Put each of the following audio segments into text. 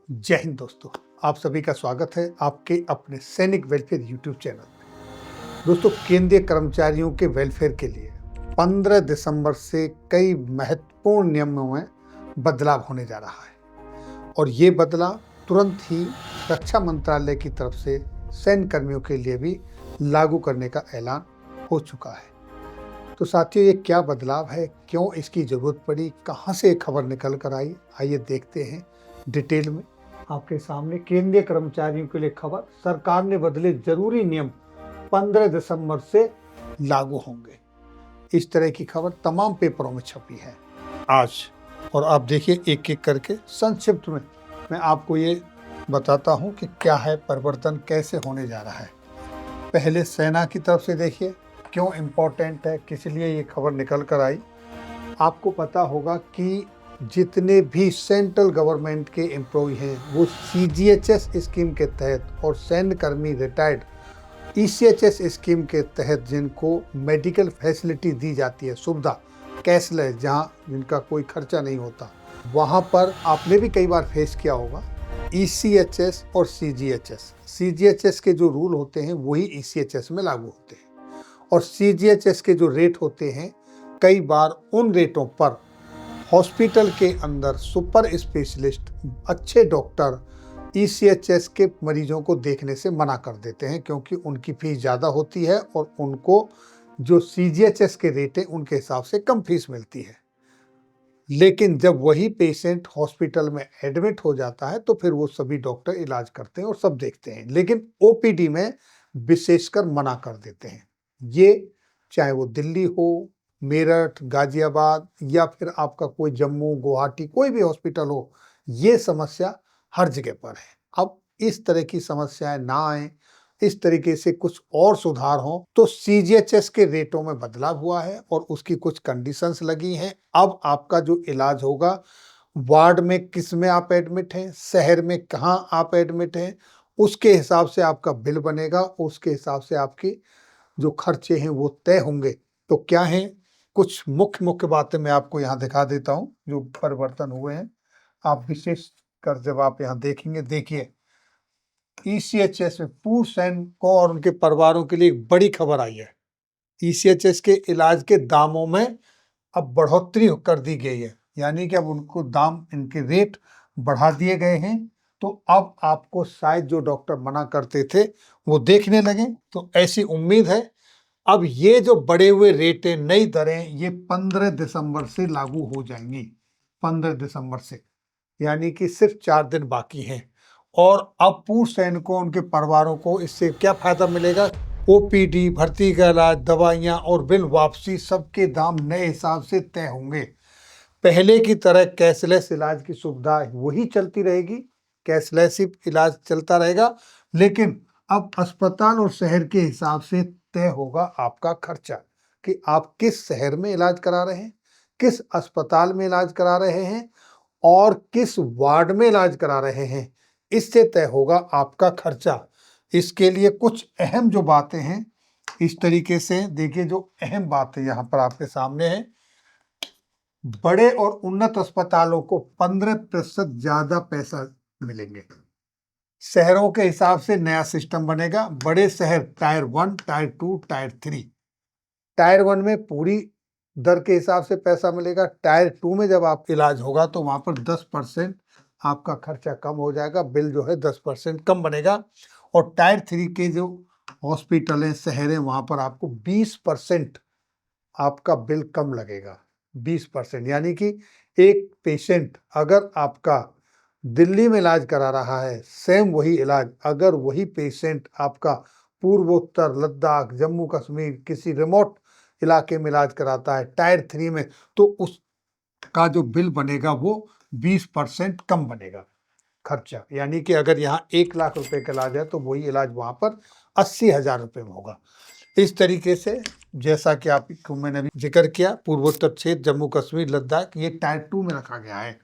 जय हिंद दोस्तों। आप सभी का स्वागत है आपके अपने सैनिक वेलफेयर यूट्यूब चैनल में। दोस्तों, केंद्रीय कर्मचारियों के वेलफेयर के लिए 15 दिसंबर से कई महत्वपूर्ण नियमों में बदलाव होने जा रहा है और ये बदलाव तुरंत ही रक्षा मंत्रालय की तरफ से सैन्य कर्मियों के लिए भी लागू करने का ऐलान हो चुका है। तो साथियों, ये क्या बदलाव है, क्यों इसकी जरूरत पड़ी, कहाँ से ये खबर निकल कर आई, आइए देखते हैं डिटेल में। आपके सामने केंद्रीय कर्मचारियों के लिए खबर, सरकार ने बदले जरूरी नियम 15 दिसंबर से लागू होंगे। इस तरह की खबर तमाम पेपरों में छपी है आज, और आप देखिए एक एक करके संक्षिप्त में मैं आपको ये बताता हूँ कि क्या है परिवर्तन, कैसे होने जा रहा है। पहले सेना की तरफ से देखिए क्यों इम्पोर्टेंट है, किस लिए ये खबर निकल कर आई। आपको पता होगा कि जितने भी सेंट्रल गवर्नमेंट के एम्प्लॉय हैं वो CGHS स्कीम के तहत और सैन्य कर्मी रिटायर्ड ECHS स्कीम के तहत जिनको मेडिकल फैसिलिटी दी जाती है, सुविधा कैशलेस, जहाँ जिनका कोई खर्चा नहीं होता, वहाँ पर आपने भी कई बार फेस किया होगा। ECHS और CGHS के जो रूल होते हैं वही ECHS में लागू होते हैं, और CGHS के जो रेट होते हैं कई बार उन रेटों पर हॉस्पिटल के अंदर सुपर स्पेशलिस्ट अच्छे डॉक्टर ECHS के मरीजों को देखने से मना कर देते हैं, क्योंकि उनकी फीस ज़्यादा होती है और उनको जो CGHS के रेट हैं उनके हिसाब से कम फीस मिलती है। लेकिन जब वही पेशेंट हॉस्पिटल में एडमिट हो जाता है तो फिर वो सभी डॉक्टर इलाज करते हैं और सब देखते हैं, लेकिन OPD में विशेषकर मना कर देते हैं। ये चाहे वो दिल्ली हो, मेरठ, गाजियाबाद या फिर आपका कोई जम्मू, गुवाहाटी, कोई भी हॉस्पिटल हो, ये समस्या हर जगह पर है। अब इस तरह की समस्याएं ना आए, इस तरीके से कुछ और सुधार हो, तो CGHS के रेटों में बदलाव हुआ है और उसकी कुछ कंडीशंस लगी हैं। अब आपका जो इलाज होगा, वार्ड में किस में आप एडमिट हैं, शहर में कहाँ आप एडमिट हैं, उसके हिसाब से आपका बिल बनेगा, उसके हिसाब से आपकी जो खर्चे हैं वो तय होंगे। तो क्या है, कुछ मुख्य मुख्य बातें मैं आपको यहाँ दिखा देता हूँ जो परिवर्तन हुए हैं। आप विशेष कर जब आप यहाँ देखेंगे, देखिए ECHS में पूर्व सैनिकों और उनके परिवारों के लिए एक बड़ी खबर आई है। ECHS के इलाज के दामों में अब बढ़ोतरी कर दी गई है, यानी कि अब उनको दाम, इनके रेट बढ़ा दिए गए हैं। तो अब आपको शायद जो डॉक्टर मना करते थे वो देखने लगे। तो ऐसी उम्मीद है अब ये जो बढ़े हुए रेट है, नई दरें, ये 15 दिसंबर से लागू हो जाएंगी। 15 दिसंबर से, यानी कि सिर्फ 4 दिन बाकी हैं। और अब पूर्व सैनिकों, उनके परिवारों को इससे क्या फायदा मिलेगा? OPD, भर्ती का इलाज, दवाइयाँ और बिल वापसी, सबके दाम नए हिसाब से तय होंगे। पहले की तरह कैशलेस इलाज की सुविधा वही चलती रहेगी, कैशलेस ही इलाज चलता रहेगा, लेकिन अब अस्पताल और शहर के हिसाब से तय होगा आपका खर्चा कि आप किस शहर में इलाज करा रहे हैं, किस अस्पताल में इलाज करा रहे हैं और किस वार्ड में इलाज करा रहे हैं। इससे तय होगा आपका खर्चा। इसके लिए कुछ अहम जो बातें हैं, इस तरीके से देखिए, जो अहम बात है यहाँ पर आपके सामने है। बड़े और उन्नत अस्पतालों को 15% ज्यादा पैसा मिलेंगे। शहरों के हिसाब से नया सिस्टम बनेगा। बड़े शहर टायर 1, टायर 2, टायर 3। टायर 1 में पूरी दर के हिसाब से पैसा मिलेगा। टायर 2 में जब आप इलाज होगा तो वहां पर 10% आपका खर्चा कम हो जाएगा, बिल जो है 10% कम बनेगा। और टायर 3 के जो हॉस्पिटल हैं, शहर हैं, वहां पर आपको 20% आपका बिल कम लगेगा। 20%, यानी कि एक पेशेंट अगर आपका दिल्ली में इलाज करा रहा है, सेम वही इलाज अगर वही पेशेंट आपका पूर्वोत्तर, लद्दाख, जम्मू कश्मीर, किसी रिमोट इलाके में इलाज कराता है टायर 3 में, तो उसका जो बिल बनेगा वो 20% कम बनेगा खर्चा। यानी कि अगर यहाँ 1 लाख रुपए का इलाज है तो वही इलाज वहां पर 80,000 रुपए में होगा। इस तरीके से, जैसा कि आपको मैंने अभी जिक्र किया, पूर्वोत्तर क्षेत्र, जम्मू कश्मीर, लद्दाख, ये टायर 2 में रखा गया है।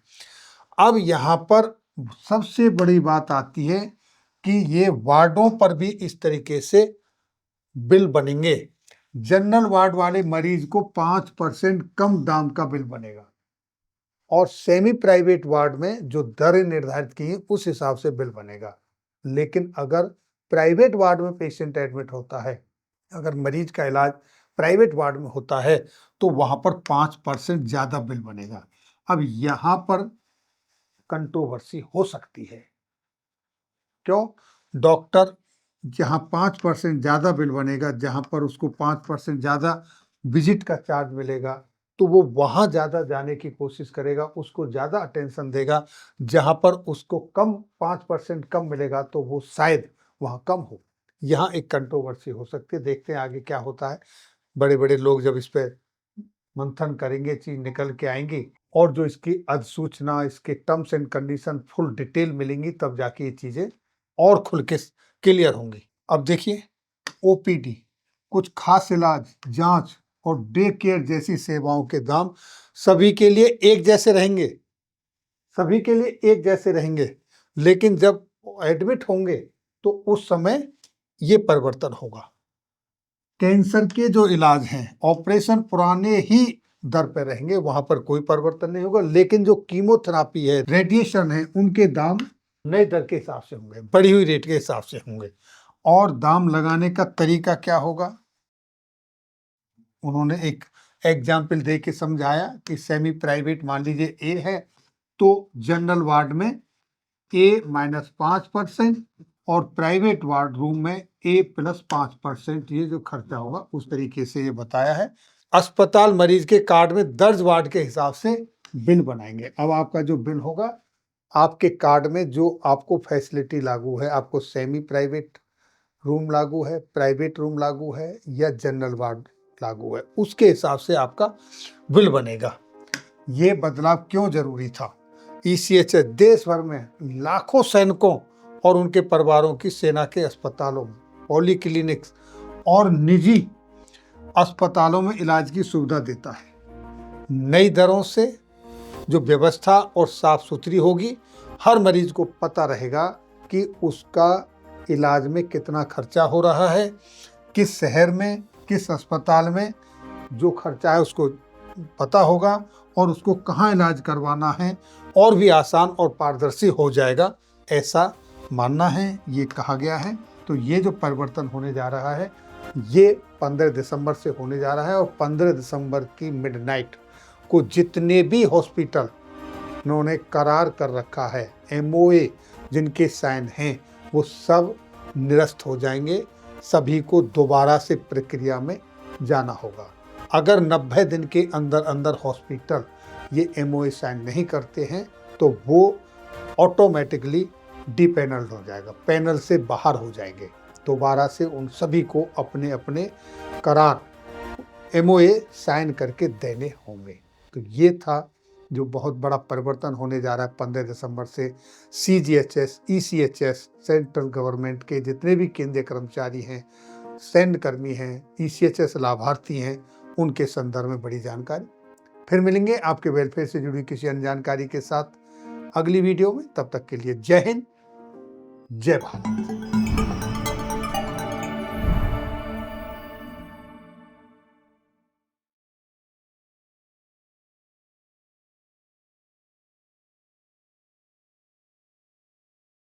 अब यहाँ पर सबसे बड़ी बात आती है कि ये वार्डों पर भी इस तरीके से बिल बनेंगे। जनरल वार्ड वाले मरीज को 5% कम दाम का बिल बनेगा और सेमी प्राइवेट वार्ड में जो दरें निर्धारित की हैं उस हिसाब से बिल बनेगा। लेकिन अगर प्राइवेट वार्ड में पेशेंट एडमिट होता है, अगर मरीज का इलाज प्राइवेट वार्ड में होता है तो वहां पर 5% ज्यादा बिल बनेगा। अब यहां पर कंट्रोवर्सी हो सकती है। क्यों? डॉक्टर जहां 5% ज्यादा बिल बनेगा, जहां पर उसको 5% ज्यादा विजिट का चार्ज मिलेगा, तो वो वहां ज्यादा जाने की कोशिश करेगा, उसको ज्यादा अटेंशन देगा। जहां पर उसको कम 5% कम मिलेगा तो वो शायद वहां कम हो। यहाँ एक कंट्रोवर्सी हो सकती है। देखते हैं आगे क्या होता है। बड़े बड़े लोग जब इस पे मंथन करेंगे, चीज निकल के आएंगी और जो इसकी अधिसूचना, इसके terms and condition full detail मिलेंगी, तब जाके ये चीजें और खुल के क्लियर होंगी। अब देखिए, ओपीडी, कुछ खास इलाज, जांच और डे केयर जैसी सेवाओं के दाम सभी के लिए एक जैसे रहेंगे, सभी के लिए एक जैसे रहेंगे। लेकिन जब एडमिट होंगे तो उस समय ये परिवर्तन होगा। कैंसर के जो इलाज हैं, ऑपरेशन पुराने ही दर पर रहेंगे, वहां पर कोई परिवर्तन नहीं होगा। लेकिन जो कीमोथेरापी है, रेडिएशन है, उनके दाम नए दर के हिसाब से होंगे, बढ़ी हुई रेट के हिसाब से होंगे। और दाम लगाने का तरीका क्या होगा? उन्होंने एक एग्जाम्पल दे के समझाया कि सेमी प्राइवेट मान लीजिए ए है, तो जनरल वार्ड में ए -5% और प्राइवेट वार्ड रूम में ए +5% ये जो खर्चा होगा, उस तरीके से ये बताया है। अस्पताल मरीज के कार्ड में दर्ज वार्ड के हिसाब से बिल बनाएंगे। अब आपका जो बिल होगा, आपके कार्ड में जो आपको फैसिलिटी लागू है, आपको सेमी प्राइवेट रूम लागू है, प्राइवेट रूम लागू है या जनरल वार्ड लागू है, उसके हिसाब से आपका बिल बनेगा। ये बदलाव क्यों जरूरी था? ईसीएचएस देश भर में लाखों सैनिकों और उनके परिवारों की सेना के अस्पतालों, पॉलीक्लिनिक्स और निजी अस्पतालों में इलाज की सुविधा देता है। नई दरों से जो व्यवस्था और साफ सुथरी होगी, हर मरीज को पता रहेगा कि उसका इलाज में कितना खर्चा हो रहा है, किस शहर में, किस अस्पताल में जो खर्चा है उसको पता होगा और उसको कहाँ इलाज करवाना है, और भी आसान और पारदर्शी हो जाएगा, ऐसा मानना है, ये कहा गया है। तो ये जो परिवर्तन होने जा रहा है, ये 15 दिसंबर से होने जा रहा है और 15 दिसंबर की मिडनाइट को जितने भी हॉस्पिटल उन्होंने करार कर रखा है, एमओए जिनके साइन हैं, वो सब निरस्त हो जाएंगे। सभी को दोबारा से प्रक्रिया में जाना होगा। अगर 90 दिन के अंदर अंदर हॉस्पिटल ये एमओए साइन नहीं करते हैं तो वो ऑटोमेटिकली डीपैनल्ड हो जाएगा, पैनल से बाहर हो जाएंगे। दोबारा से उन सभी को अपने अपने करार एमओए साइन करके देने होंगे। तो ये था जो बहुत बड़ा परिवर्तन होने जा रहा है 15 दिसंबर से। सीजीएचएस, ईसीएचएस, सेंट्रल गवर्नमेंट के जितने भी केंद्रीय कर्मचारी हैं, सैन्य कर्मी हैं, ईसीएचएस लाभार्थी हैं, उनके संदर्भ में बड़ी जानकारी। फिर मिलेंगे आपके वेलफेयर से जुड़ी किसी अन्य जानकारी के साथ अगली वीडियो में। तब तक के लिए जय हिंद, जय भारत।